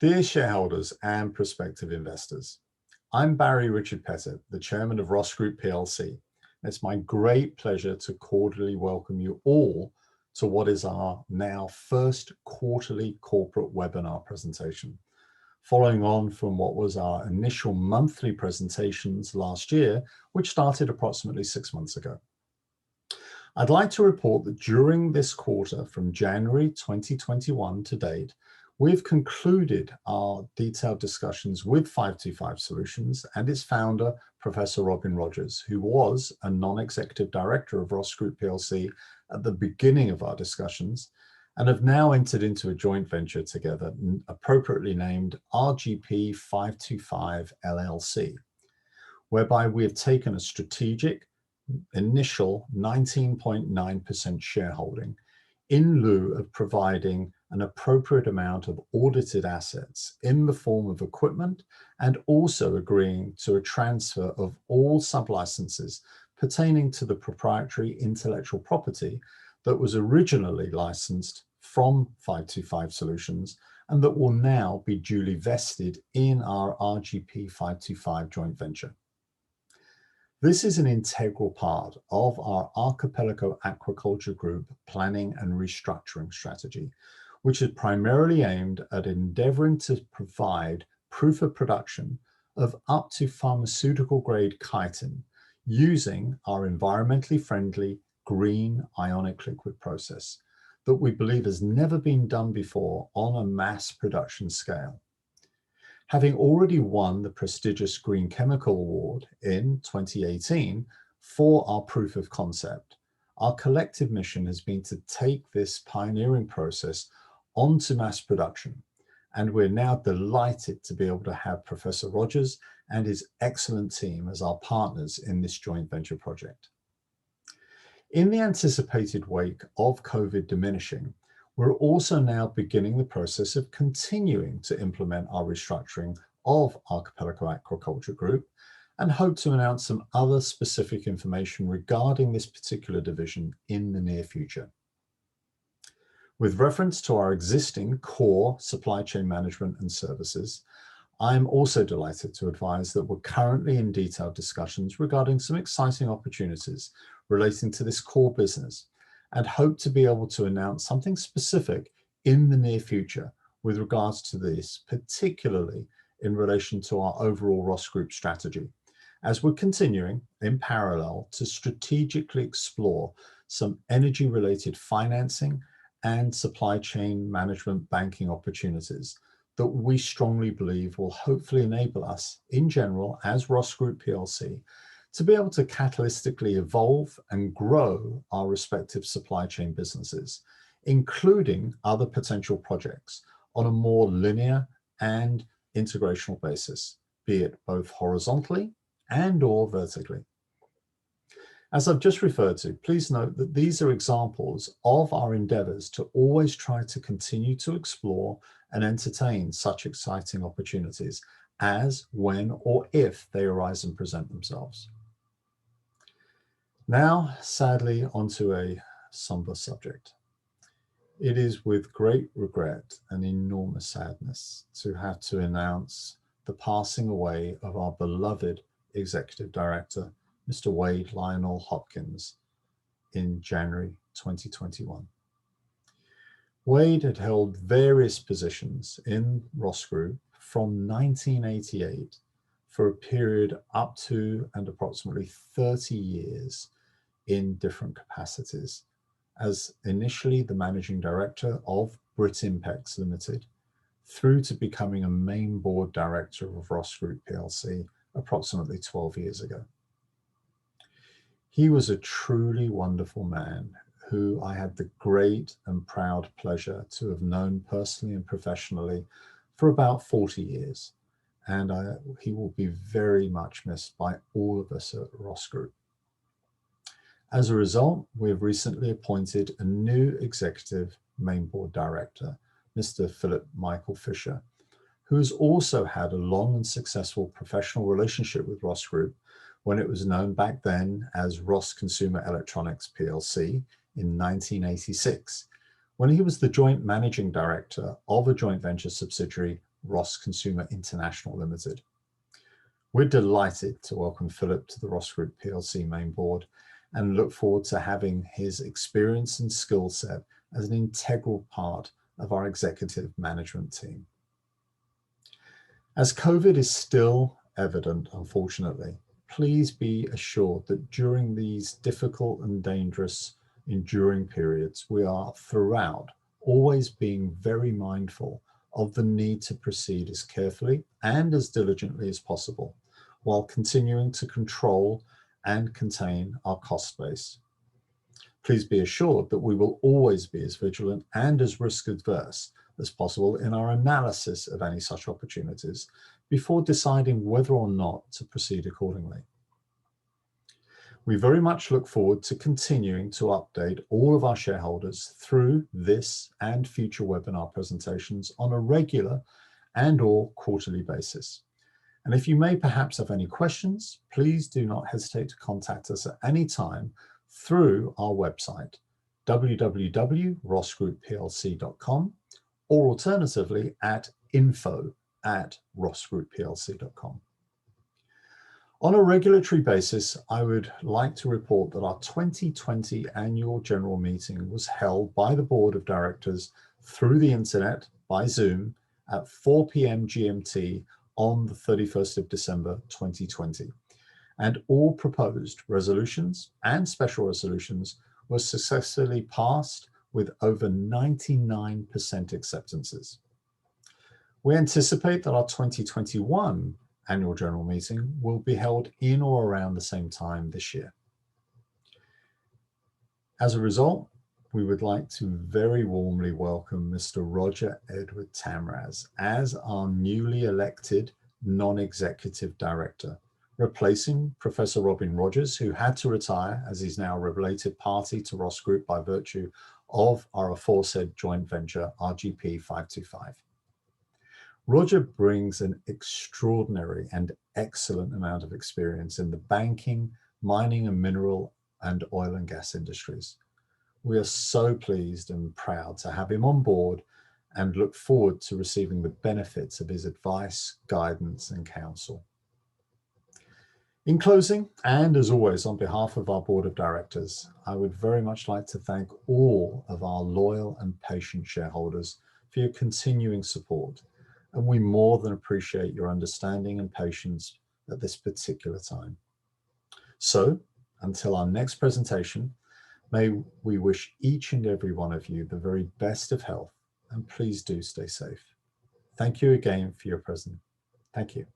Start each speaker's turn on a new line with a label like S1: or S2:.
S1: Dear shareholders and prospective investors, I'm Barry Richard Pettit, the chairman of Ross Group plc. It's my great pleasure to cordially welcome you all to what is our now first quarterly corporate webinar presentation, following on from what was our initial monthly presentations last year, which started approximately 6 months ago. I'd like to report that during this quarter, from January 2021 to date, we've concluded our detailed discussions with 525 Solutions and its founder, Professor Robin Rogers, who was a non-executive director of Ross Group plc at the beginning of our discussions, and have now entered into a joint venture together, appropriately named RGP 525 LLC, whereby we have taken a strategic initial 19.9% shareholding in lieu of providing an appropriate amount of audited assets in the form of equipment, and also agreeing to a transfer of all sublicenses pertaining to the proprietary intellectual property that was originally licensed from 525 Solutions and that will now be duly vested in our RGP 525 joint venture. This is an integral part of our Archipelago Aquaculture Group planning and restructuring strategy, which is primarily aimed at endeavoring to provide proof of production of up to pharmaceutical grade chitin using our environmentally friendly green ionic liquid process that we believe has never been done before on a mass production scale. Having already won the prestigious Green Chemical Award in 2018 for our proof of concept, our collective mission has been to take this pioneering process onto mass production, and we're now delighted to be able to have Professor Rogers and his excellent team as our partners in this joint venture project. In the anticipated wake of COVID diminishing, we're also now beginning the process of continuing to implement our restructuring of Archipelago Aquaculture Group, and hope to announce some other specific information regarding this particular division in the near future. With reference to our existing core supply chain management and services, I'm also delighted to advise that we're currently in detailed discussions regarding some exciting opportunities relating to this core business, and hope to be able to announce something specific in the near future with regards to this, particularly in relation to our overall Ross Group strategy, as we're continuing in parallel to strategically explore some energy-related financing and supply chain management banking opportunities that we strongly believe will hopefully enable us in general as Ross Group plc to be able to catalytically evolve and grow our respective supply chain businesses, including other potential projects on a more linear and integrational basis, be it both horizontally and or vertically. As I've just referred to, please note that these are examples of our endeavors to always try to continue to explore and entertain such exciting opportunities as, when, or if they arise and present themselves. Now, sadly, onto a somber subject. It is with great regret and enormous sadness to have to announce the passing away of our beloved Executive Director, Mr. Wade Lionel Hopkins, in January 2021. Wade had held various positions in Ross Group from 1988 for a period up to and approximately 30 years in different capacities, as initially the managing director of Britimpex Limited, through to becoming a main board director of Ross Group plc approximately 12 years ago. He was a truly wonderful man who I had the great and proud pleasure to have known personally and professionally for about 40 years. And he will be very much missed by all of us at Ross Group. As a result, we have recently appointed a new executive main board director, Mr. Philip Michael Fisher, who has also had a long and successful professional relationship with Ross Group when it was known back then as Ross Consumer Electronics plc in 1986, when he was the joint managing director of a joint venture subsidiary, Ross Consumer International Limited. We're delighted to welcome Philip to the Ross Group PLC main board and look forward to having his experience and skill set as an integral part of our executive management team. As COVID is still evident, unfortunately, please be assured that during these difficult and dangerous enduring periods, we are throughout always being very mindful of the need to proceed as carefully and as diligently as possible, while continuing to control and contain our cost base. Please be assured that we will always be as vigilant and as risk adverse as possible in our analysis of any such opportunities before deciding whether or not to proceed accordingly. We very much look forward to continuing to update all of our shareholders through this and future webinar presentations on a regular and/or quarterly basis. And if you may perhaps have any questions, please do not hesitate to contact us at any time through our website, www.rossgroupplc.com, or alternatively at info@rossgroupplc.com. On a regulatory basis, I would like to report that our 2020 annual general meeting was held by the Board of Directors through the internet by Zoom at 4 p.m. GMT on the 31st of December 2020. And all proposed resolutions and special resolutions were successfully passed with over 99% acceptances. We anticipate that our 2021 annual general meeting will be held in or around the same time this year. As a result, we would like to very warmly welcome Mr. Roger Edward Tamraz as our newly elected non-executive director, replacing Professor Robin Rogers, who had to retire as he's now a related party to Ross Group by virtue of our aforesaid joint venture, RGP 525. Roger brings an extraordinary and excellent amount of experience in the banking, mining and mineral and oil and gas industries. We are so pleased and proud to have him on board and look forward to receiving the benefits of his advice, guidance and counsel. In closing, and as always on behalf of our board of directors, I would very much like to thank all of our loyal and patient shareholders for your continuing support. And we more than appreciate your understanding and patience at this particular time. So, until our next presentation, may we wish each and every one of you the very best of health, and please do stay safe. Thank you again for your presence. Thank you.